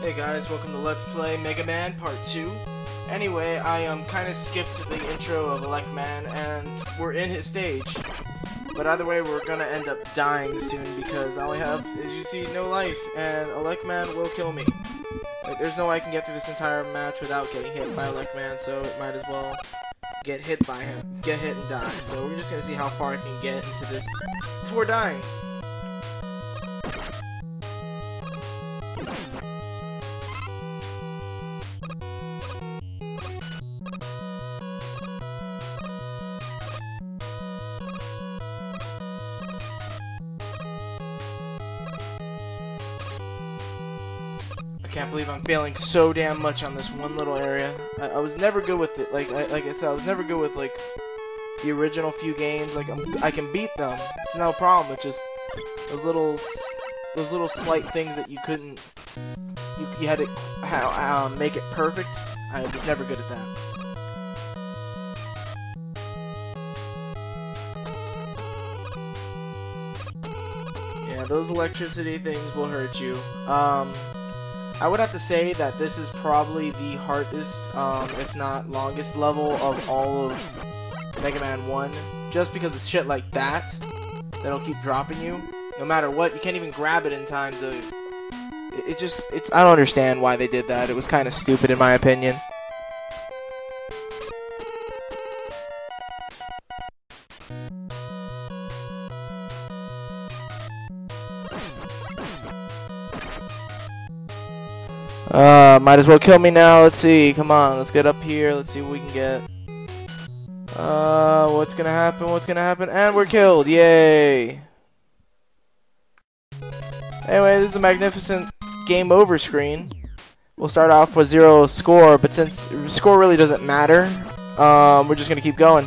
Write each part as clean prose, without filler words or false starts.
Hey guys, welcome to Let's Play Mega Man Part 2. Anyway, I kind of skipped the intro of Elect Man, and we're in his stage. But either way, we're gonna end up dying soon because I only have, as you see, no life, and Elect Man will kill me. Like, there's no way I can get through this entire match without getting hit by Elect Man, so it might as well get hit by him, get hit and die. So we're just gonna see how far I can get into this before dying. I can't believe I'm failing so damn much on this one little area. I was never good with it. Like I said, I was never good with like the original few games. Like I can beat them. It's no problem. It's just those little slight things that you couldn't. You had to make it perfect. I was never good at that. Yeah, those electricity things will hurt you. I would have to say that this is probably the hardest, if not longest level of all of Mega Man 1. Just because of shit like that, that'll keep dropping you. No matter what, you can't even grab it in time to... I don't understand why they did that. It was kind of stupid in my opinion. Might as well kill me now. Let's see. Come on. Let's get up here. Let's see what we can get. What's gonna happen? What's gonna happen? And we're killed. Yay. Anyway, this is a magnificent game over screen. We'll start off with 0 score, but since score really doesn't matter, we're just gonna keep going.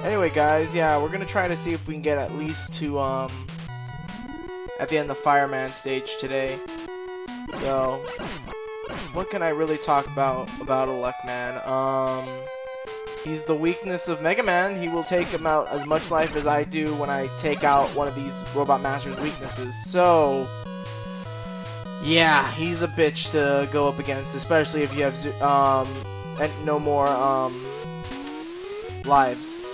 Anyway, guys, yeah, we're gonna try to see if we can get at least to at the end of the Fireman stage today. So, what can I really talk about Elect Man? He's the weakness of Mega Man. He will take him out as much life as I do when I take out one of these Robot Master's weaknesses. So, yeah, he's a bitch to go up against, especially if you have and no more lives.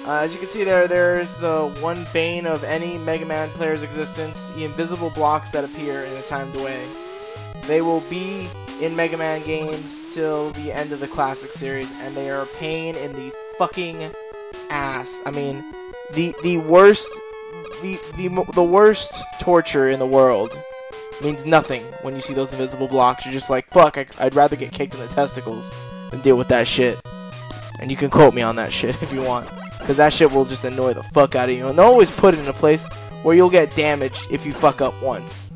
As you can see there's the one bane of any Mega Man player's existence, the invisible blocks that appear in a timed way. They will be in Mega Man games till the end of the classic series, and they are a pain in the fucking ass. I mean, the worst torture in the world means nothing when you see those invisible blocks. You're just like, fuck, I'd rather get kicked in the testicles than deal with that shit. And you can quote me on that shit if you want, because that shit will just annoy the fuck out of you. And they'll always put it in a place where you'll get damaged if you fuck up once.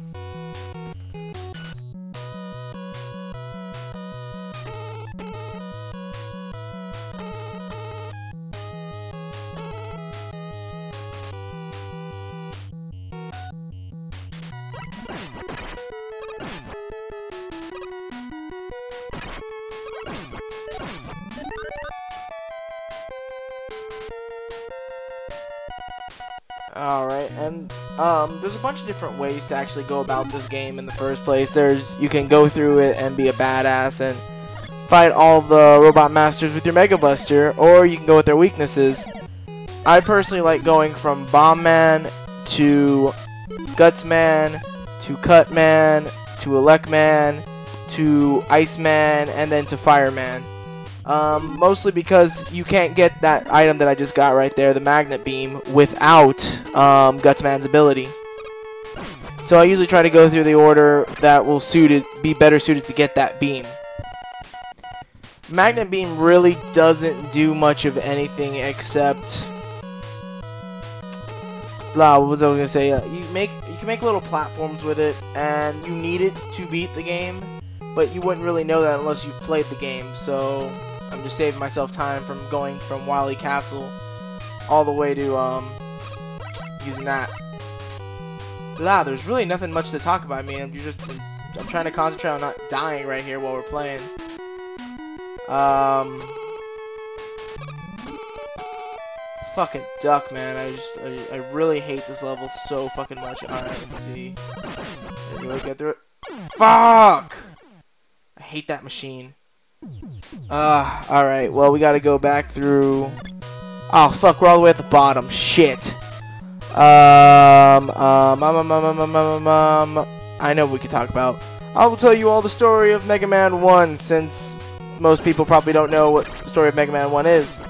Alright, and there's a bunch of different ways to actually go about this game in the first place. You can go through it and be a badass and fight all of the Robot Masters with your Mega Buster, or you can go with their weaknesses. I personally like going from Bomb Man to Guts Man to Cut Man to Elect Man to Ice Man and then to Fireman. Mostly because you can't get that item that I just got right there, the Magnet Beam, without Gutsman's ability. So I usually try to go through the order that will be better suited to get that beam. Magnet Beam really doesn't do much of anything except... what was I gonna say? You can make little platforms with it, and you need it to beat the game, but you wouldn't really know that unless you played the game. So I'm just saving myself time from going from Wily Castle all the way to using that. blah. There's really nothing much to talk about. I mean, I'm trying to concentrate on not dying right here while we're playing. Fucking duck, man. I really hate this level so fucking much. Alright, let's see. Did we get through it? Fuck! I hate that machine. Alright, well, we gotta go back through. Oh, fuck, we're all the way at the bottom. Shit. I know what we could talk about. I will tell you all the story of Mega Man 1, since most people probably don't know what the story of Mega Man 1 is.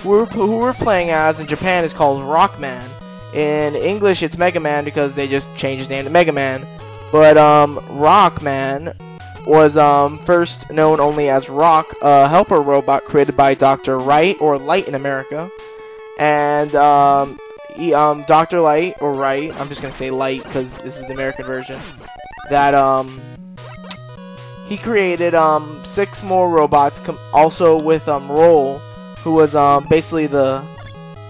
Who we're playing as in Japan is called Rockman. In English, it's Mega Man because they just changed his name to Mega Man. But Rockman was first known only as Rock, a helper robot created by Dr. Wright, or Light in America. And Dr. Light, or Wright, I'm just gonna say Light because this is the American version. That he created 6 more robots, also with Roll, who was basically the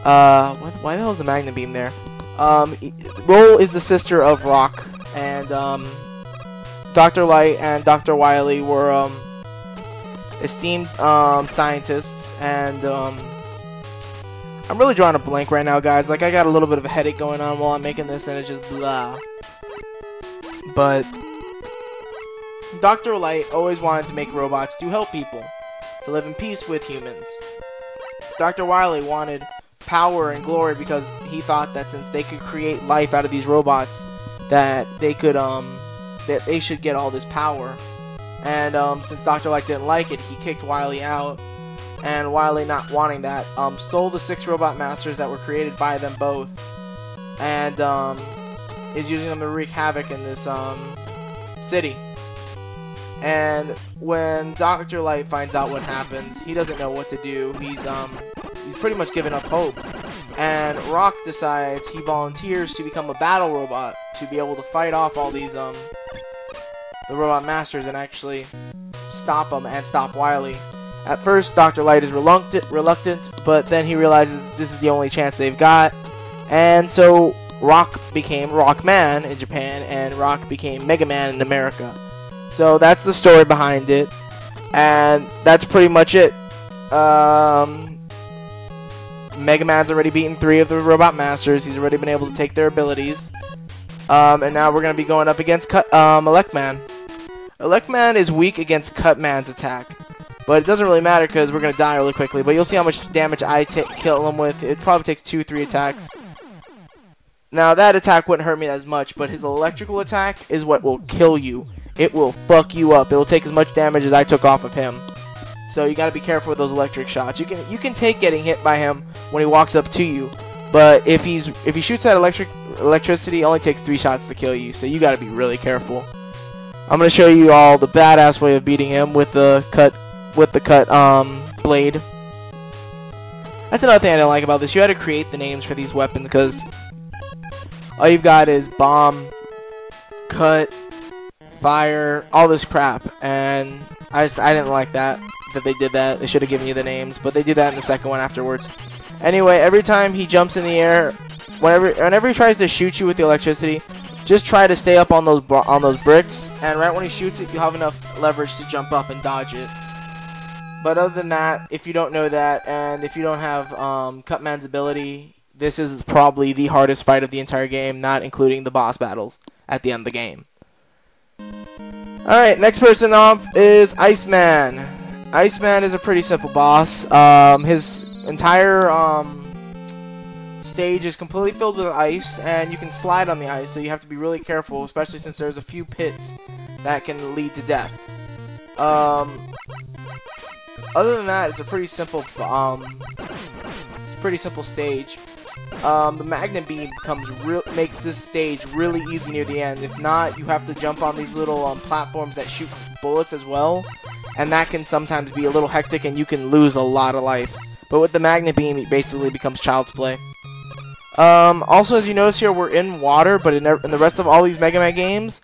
why the hell is the Magna Beam there? Roll is the sister of Rock, and Dr. Light and Dr. Wily were esteemed scientists, and I'm really drawing a blank right now, guys. Like, I got a little bit of a headache going on while I'm making this, and it's just blah. But Dr. Light always wanted to make robots to help people, to live in peace with humans. Dr. Wily wanted power and glory because he thought that since they could create life out of these robots, that they could that they should get all this power. And since Dr. Light didn't like it, he kicked Wily out. And Wily, not wanting that, stole the 6 robot masters that were created by them both, and is using them to wreak havoc in this city. And when Dr. Light finds out what happens, he doesn't know what to do. He's pretty much given up hope. And Rock decides he volunteers to become a battle robot to be able to fight off all these the robot masters and actually stop them and stop Wily. At first, Dr. Light is reluctant, but then he realizes this is the only chance they've got, and so Rock became Rockman in Japan, and Rock became Mega Man in America. So that's the story behind it, and that's pretty much it. Mega Man's already beaten 3 of the Robot Masters. He's already been able to take their abilities, and now we're going to be going up against Electman. Electman is weak against Cutman's attack, but it doesn't really matter because we're going to die really quickly. But you'll see how much damage I kill him with. It probably takes 2-3 attacks. Now, that attack wouldn't hurt me as much, but his electrical attack is what will kill you. It will fuck you up. It will take as much damage as I took off of him. So you got to be careful with those electric shots. You can take getting hit by him when he walks up to you, but if he shoots that electricity, it only takes 3 shots to kill you. So you got to be really careful. I'm gonna show you all the badass way of beating him with the cut blade. That's another thing I didn't like about this. You had to create the names for these weapons because all you've got is bomb, cut, fire, all this crap, and I didn't like that they did that. They should have given you the names, but they do that in the second one afterwards. Anyway, every time he jumps in the air, whenever he tries to shoot you with the electricity, just try to stay up on those bricks, and right when he shoots it, you have enough leverage to jump up and dodge it. But other than that, if you don't know that, and if you don't have Cutman's ability, this is probably the hardest fight of the entire game, not including the boss battles at the end of the game. Alright, next person up is Iceman. Iceman is a pretty simple boss. His entire stage is completely filled with ice, and you can slide on the ice, so you have to be really careful, especially since there's a few pits that can lead to death. Other than that, it's a pretty simple stage. The Magnet Beam makes this stage really easy near the end. If not, you have to jump on these little platforms that shoot bullets as well, and that can sometimes be a little hectic, and you can lose a lot of life. But with the Magnet Beam, it basically becomes child's play. Also, as you notice here, we're in water, but in the rest of all these Mega Man games,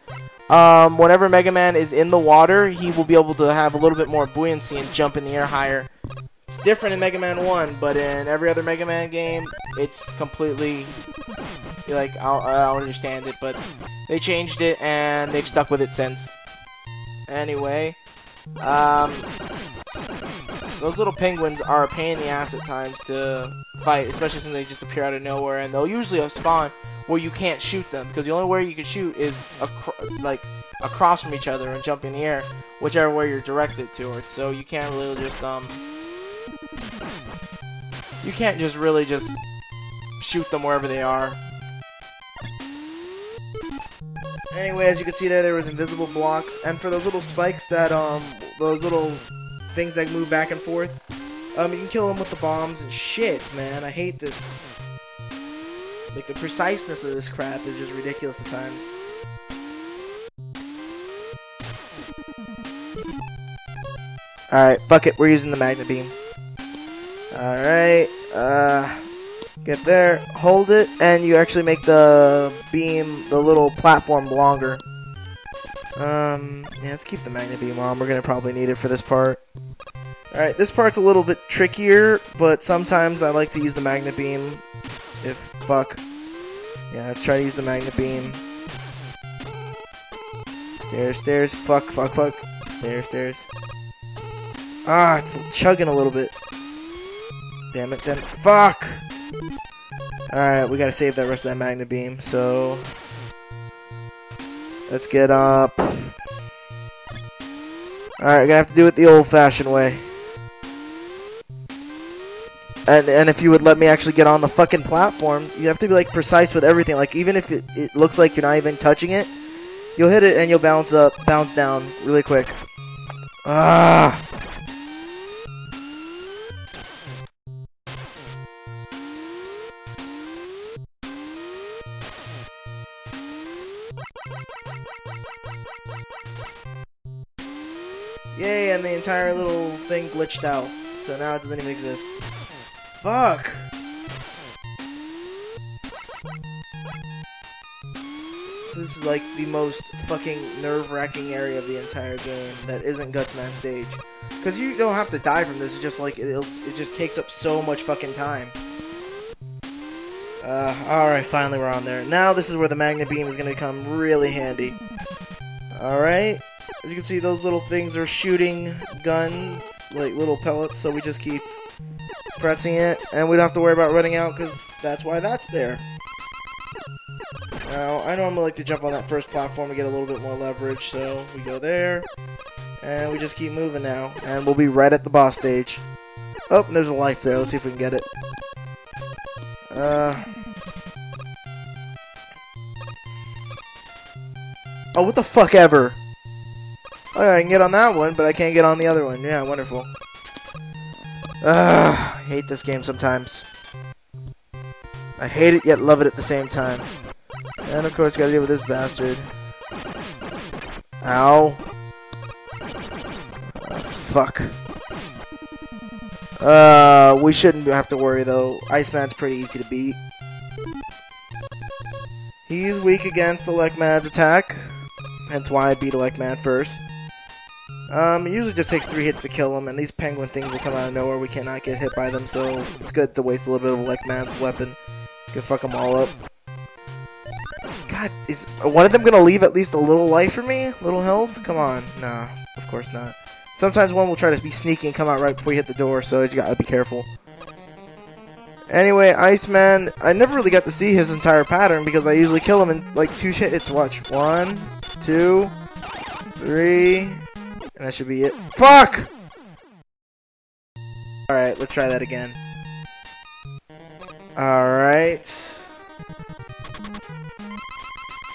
whenever Mega Man is in the water, he will be able to have a little bit more buoyancy and jump in the air higher. It's different in Mega Man 1, but in every other Mega Man game, it'll like I don't understand it, but they changed it and they've stuck with it since. Anyway, those little penguins are a pain in the ass at times to fight, especially since they just appear out of nowhere, and they'll usually spawn where you can't shoot them, because the only way you can shoot is across from each other and jump in the air, whichever way you're directed towards. So you can't really just really just shoot them wherever they are. Anyway, as you can see there was invisible blocks, and for those little spikes that those little things that move back and forth, you can kill them with the bombs and shit, man. I hate this. Like, the preciseness of this crap is just ridiculous at times. Alright, fuck it, we're using the magnet beam. Alright, get there, hold it, and you actually make the beam, the little platform longer. Yeah, let's keep the magnet beam on, we're gonna probably need it for this part. Alright, this part's a little bit trickier, but sometimes I like to use the magnet beam. Fuck. Yeah, let's try to use the magnet beam. Stairs, stairs, fuck. Stairs, stairs. Ah, it's chugging a little bit. Damn it, fuck! Alright, we gotta save that rest of that magnet beam, so... Let's get up. Alright, we're gonna have to do it the old-fashioned way. And if you would let me actually get on the fucking platform, you have to be, like, precise with everything. Like, even if it looks like you're not even touching it, you'll hit it and you'll bounce down really quick. Ah! Yay, and the entire little thing glitched out. So now it doesn't even exist. Fuck! This is like the most fucking nerve-wracking area of the entire game that isn't Gutsman stage. Because you don't have to die from this, it's just like, it just takes up so much fucking time. Alright, finally we're on there. Now this is where the magnet beam is gonna come really handy. Alright, as you can see, those little things are shooting guns, like little pellets, so we just keep pressing it, and we don't have to worry about running out, because that's why that's there. Now, I normally like to jump on that first platform to get a little bit more leverage, so we go there, and we just keep moving now, and we'll be right at the boss stage. Oh, and there's a life there, let's see if we can get it. Oh, what the fuck ever! Oh, I can get on that one, but I can't get on the other one. Yeah, wonderful. I hate this game sometimes. I hate it, yet love it at the same time. And of course, gotta deal with this bastard. Ow. Fuck. We shouldn't have to worry, though. Iceman's pretty easy to beat. He's weak against the Lekman's attack. Hence why I beat a Lekman first. It usually just takes 3 hits to kill him, and these penguin things will come out of nowhere. We cannot get hit by them, so it's good to waste a little bit of Lekman's weapon. Can fuck them all up. God, is one of them gonna leave at least a little life for me? Little health? Come on. Nah, of course not. Sometimes one will try to be sneaky and come out right before you hit the door, so you gotta be careful. Anyway, Iceman, I never really got to see his entire pattern because I usually kill him in like 2 hits. Watch. 1, 2, 3, and that should be it. Fuck! Alright, let's try that again. Alright.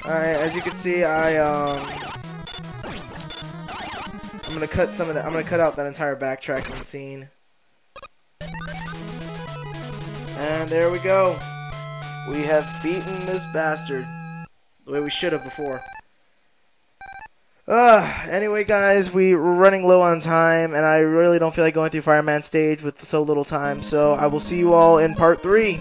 Alright, as you can see, I'm gonna cut some of that. I'm gonna cut out that entire backtracking scene. And there we go. We have beaten this bastard the way we should have before. Anyway, guys, we're running low on time, and I really don't feel like going through Fireman stage with so little time. So I will see you all in part 3.